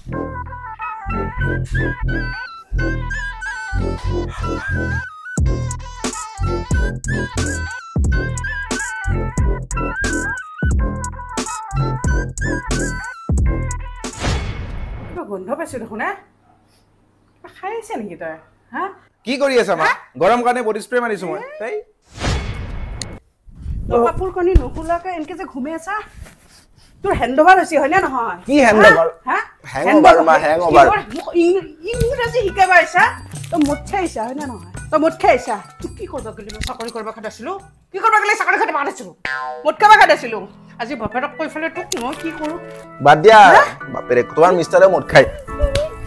গন্ধ পাইছো দেখোন খাই আছে নেকি তই হা কি কৰি আছা মা গৰম কাৰণে বডি স্প্ৰে মাৰিছো মই তাই কাপোৰ কানি নুখোলাকে এনেকে যে ঘুমে আছা তোৰ হেণ্ডওভাৰ হৈছে হয়নে নহয় কি হেণ্ডওভাৰ হা হেংওভাৰ মা হেংওভাৰ ইংৰাজী শিকাব আহিছা তই মদ খাই আহিছা হয়নে নহয় তই মদ খাই আহিছা তোক কি কৰিব গ'লি মই চাকৰি কৰিব খাটিছিলো কি কৰিব গ'লি চাকৰি খাটি মাৰিছিলো মদ খাব খাটিছিলো আজি বাপেৰক কৈ ফেলে তোক মই কি কৰো বাদ দিয়া বাপেৰে তোমাৰ মিষ্টাৰে মদ খাই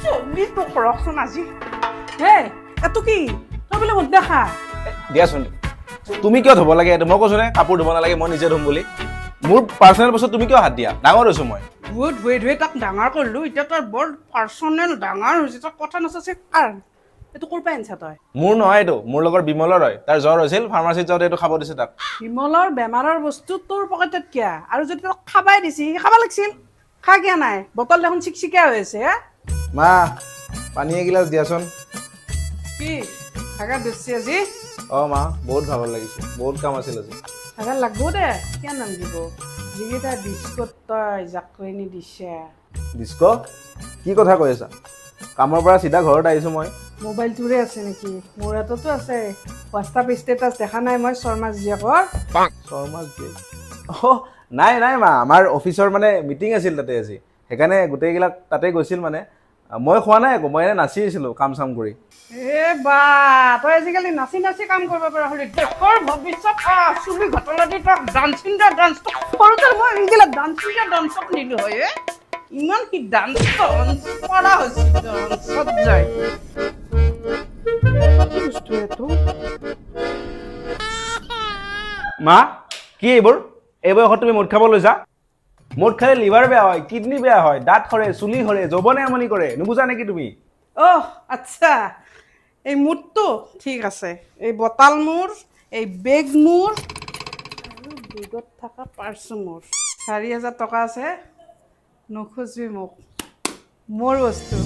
চলি তোক ৰখচোন আজি হে এটো কি তই বোলে মদ দেখা দিয়াচোন তুমি কিয় ধুব লাগে মই কৈছো নে কাপোৰ ধুব নালাগে মই নিজে ধুম বুলি মোৰ পাৰ্সোনেল বস্তু তুমি কিয় হাত দিয়া ডাঙৰ হৈছো মই বহুত ধুই তাক ডাঙৰ কৰিলো এতিয়া তই বৰ পাৰ্সোনেল ডাঙৰ হৈছে তই কথা নাচাছে কাৰ এটো কৰ পাই আনছা তই মোৰ নহয় এটো মোৰ লগৰ বিমলৰ হয় তাৰ জ্বৰ হৈছিল ফাৰ্মাসীত যাওঁতে এটো খাব দিছে তাক বিমলৰ বেমাৰৰ বস্তু তোৰ পকেটত কিয়া আৰু যদি তক খাবাই দিছি খাবা লাগছিল খা কিয়া নাই বটল দেখোন চিকচিকা হৈ আছে মা পানী এগিলাস দিয়াচোন কি থাকা বেছি আজি মা বহুত ভাগৰ লাগিছে বহুত কাম আছিল আজি থাকা লাগব দে কিয়া নাম দিব যিকেইটা বিস্কুট তই জাকৰিনি দিছে ডিস্কো কি কথা কৈ আছা কামৰ পৰা সিধা ঘৰত আহিছো মই মোবাইল তোৰে আছে নেকি মোৰ হাততো আছে হোৱাটছআপ ষ্টেটাছ দেখা নাই মই শৰ্মা জীয়েকৰ শৰ্মা জীয়েক নাই নাই মা আমাৰ অফিচৰ মানে মিটিং আছিল তাতে আজি সেইকাৰণে গোটেইবিলাক তাতে গৈছিল মানে মই খোৱা নাই একো মই এনে নাচি আছিলো কাম চাম কৰি বা তই আজিকালি নাচি নাচি কাম কৰিব পৰা হলি দেশৰ ভৱিষ্যত চুলি ঘটলা দি তক ডান্সিং দা ডান্স কৰোতে মই ইগিলা ডান্সিং দা ডান্সক নিলো হয় ইমান কি ডান্স কৰা হৈছে ডান্সত যায় কি বস্তু এটো মা কি এইবোৰ তুমি মদ খাব লৈছা মদ খালে লিভাৰ বেয়া হয় কিডনি বেয়া হয় দাঁত সৰে চুলি সৰে যৌৱনে আমনি কৰে নুবুজা নেকি তুমি আচ্ছা এই মুডটো ঠিক আছে এই বটাল মোৰ এই বেগ মোৰ আৰু বেগত থকা পাৰ্চু মোৰ 4000 টকা আছে নখুজবি মোক মোৰ বস্তু